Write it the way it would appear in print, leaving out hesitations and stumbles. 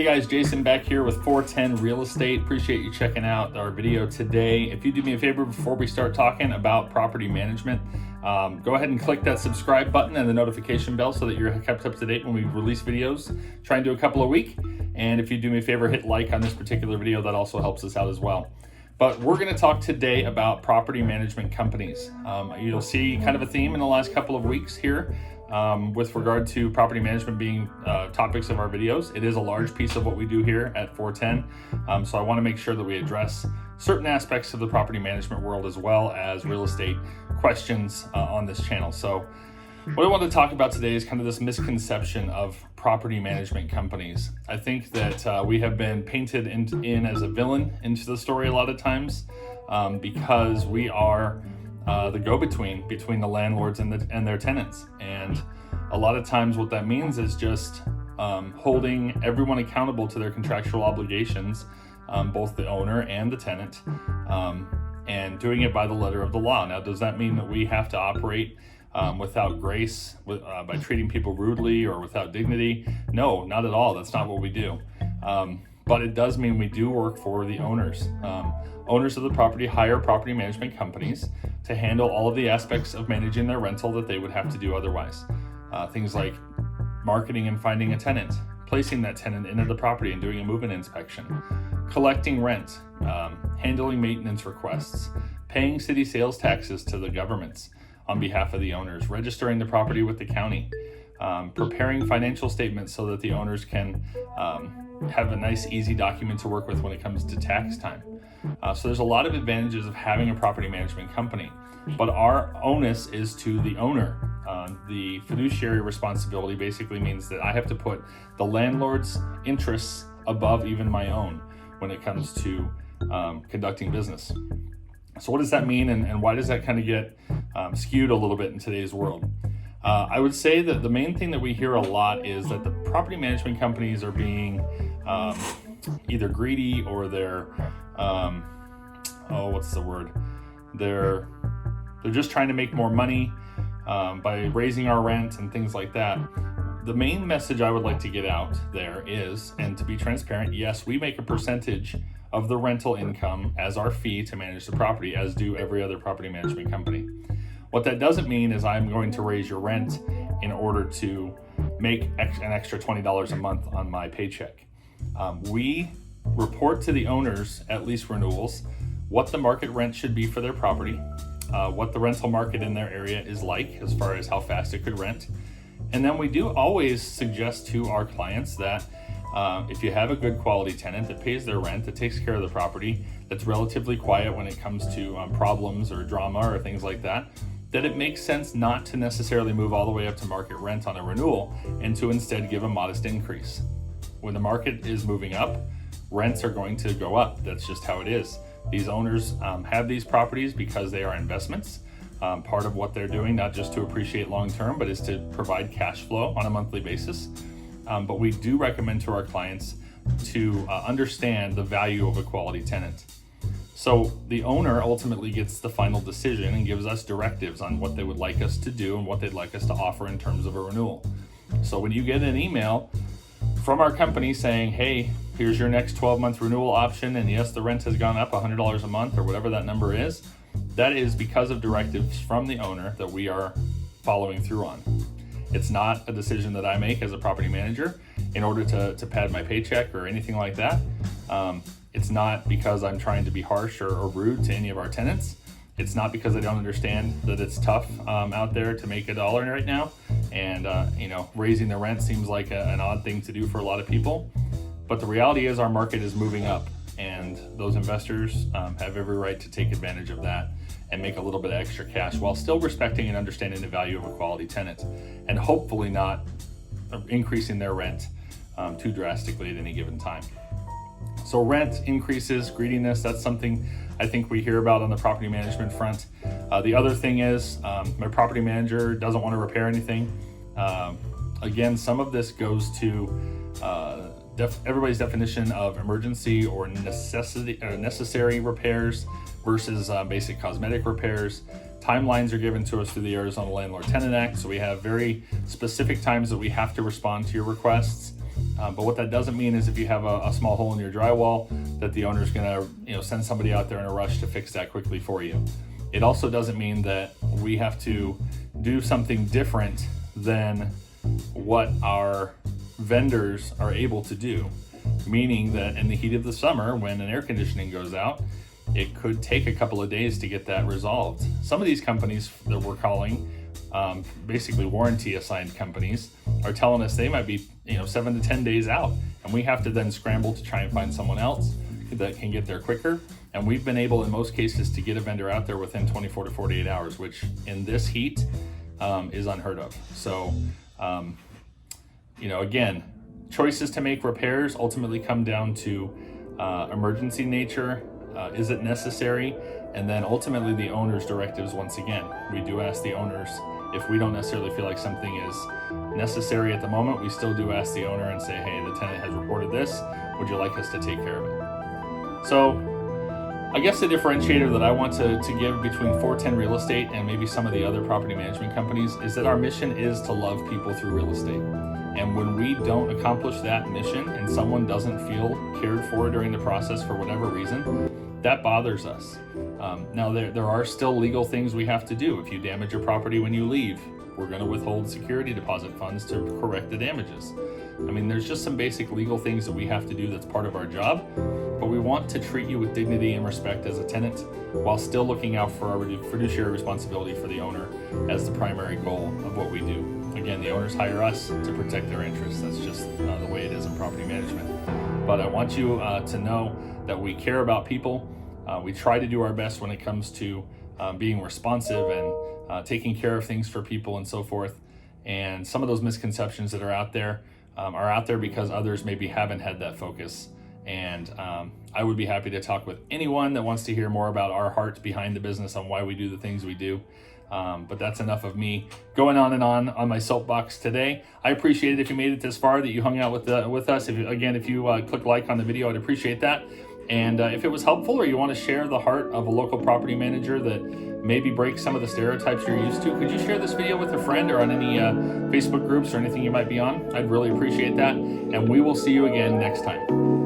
Hey guys, Jason back here with 410 Real Estate. Appreciate you checking out our video today. If you do me a favor before we start talking about property management, go ahead and click that subscribe button and the notification bell so that you're kept up to date when we release videos. Try and do a couple a week. And if you do me a favor, hit like on this particular video. That also helps us out as well. But we're going to talk today about property management companies. You'll see kind of a theme in the last couple of weeks here with regard to property management being topics of our videos. It is a large piece of what we do here at 410. So I want to make sure that we address certain aspects of the property management world as well as real estate questions on this channel. So what I want to talk about today is kind of this misconception of property management companies. I think that we have been painted in as a villain into the story a lot of times because we are the go-between between the landlords and their tenants. And a lot of times what that means is just holding everyone accountable to their contractual obligations, both the owner and the tenant, and doing it by the letter of the law. Now, does that mean that we have to operate without grace, by treating people rudely or without dignity? No, not at all. That's not what we do. But it does mean we do work for the owners. Owners of the property hire property management companies to handle all of the aspects of managing their rental that they would have to do otherwise. Things like marketing and finding a tenant, placing that tenant into the property and doing a move-in inspection, collecting rent, handling maintenance requests, paying city sales taxes to the governments on behalf of the owners, registering the property with the county, preparing financial statements so that the owners can have a nice, easy document to work with when it comes to tax time. So there's a lot of advantages of having a property management company, but our onus is to the owner. The fiduciary responsibility basically means that I have to put the landlord's interests above even my own when it comes to conducting business. So what does that mean, and why does that kind of get skewed a little bit in today's world? I would say that the main thing that we hear a lot is that the property management companies are being either greedy or they're they're just trying to make more money by raising our rent and things like that. The main message I would like to get out there is, and to be transparent, yes, we make a percentage of the rental income as our fee to manage the property, as do every other property management company. What that doesn't mean is I'm going to raise your rent in order to make an extra $20 a month on my paycheck. We report to the owners at lease renewals what the market rent should be for their property, what the rental market in their area is like as far as how fast it could rent. And then we do always suggest to our clients that if you have a good quality tenant that pays their rent, that takes care of the property, that's relatively quiet when it comes to problems or drama or things like that, that it makes sense not to necessarily move all the way up to market rent on a renewal and to instead give a modest increase. When the market is moving up, rents are going to go up. That's just how it is. These owners have these properties because they are investments. Part of what they're doing, not just to appreciate long-term, but is to provide cash flow on a monthly basis. But we do recommend to our clients to understand the value of a quality tenant. So the owner ultimately gets the final decision and gives us directives on what they would like us to do and what they'd like us to offer in terms of a renewal. So when you get an email from our company saying, hey, here's your next 12-month renewal option, and yes, the rent has gone up $100 a month or whatever that number is, that is because of directives from the owner that we are following through on. It's not a decision that I make as a property manager in order to pad my paycheck or anything like that. It's not because I'm trying to be harsh or rude to any of our tenants. It's not because I don't understand that it's tough out there to make a dollar right now. And, raising the rent seems like an odd thing to do for a lot of people. But the reality is our market is moving up, and those investors have every right to take advantage of that and make a little bit of extra cash while still respecting and understanding the value of a quality tenant, and hopefully not increasing their rent too drastically at any given time. So rent increases, greediness, that's something I think we hear about on the property management front. The other thing is my property manager doesn't want to repair anything. Again, some of this goes to everybody's definition of emergency or necessary repairs versus basic cosmetic repairs. Timelines are given to us through the Arizona Landlord Tenant Act, so we have very specific times that we have to respond to your requests. But what that doesn't mean is if you have a small hole in your drywall, that the owner's gonna send somebody out there in a rush to fix that quickly for you. It also doesn't mean that we have to do something different than what our vendors are able to do. Meaning that in the heat of the summer, when an air conditioning goes out, it could take a couple of days to get that resolved. Some of these companies that we're calling, basically warranty assigned companies, are telling us they might be 7 to 10 days out, and we have to then scramble to try and find someone else that can get there quicker. And we've been able in most cases to get a vendor out there within 24 to 48 hours, which in this heat is unheard of. So again, choices to make repairs ultimately come down to emergency nature. Is it necessary? And then ultimately the owner's directives. Once again, we do ask the owners if we don't necessarily feel like something is necessary at the moment. We still do ask the owner and say, hey, the tenant has reported this. Would you like us to take care of it? So I guess the differentiator that I want to give between 410 Real Estate and maybe some of the other property management companies is that our mission is to love people through real estate. And when we don't accomplish that mission and someone doesn't feel cared for during the process for whatever reason, that bothers us. Now there are still legal things we have to do. If you damage your property when you leave, we're going to withhold security deposit funds to correct the damages. I mean, there's just some basic legal things that we have to do that's part of our job, but we want to treat you with dignity and respect as a tenant while still looking out for our fiduciary responsibility for the owner as the primary goal of what we do. Again, the owners hire us to protect their interests. That's just the way it is in property management. But I want you to know that we care about people. We try to do our best when it comes to being responsive and taking care of things for people and so forth. And some of those misconceptions that are out there because others maybe haven't had that focus. And I would be happy to talk with anyone that wants to hear more about our heart behind the business on why we do the things we do. But that's enough of me going on and on my soapbox today. I appreciate it if you made it this far, that you hung out with us. If you click like on the video, I'd appreciate that. And if it was helpful, or you want to share the heart of a local property manager that maybe breaks some of the stereotypes you're used to, could you share this video with a friend or on any Facebook groups or anything you might be on? I'd really appreciate that. And we will see you again next time.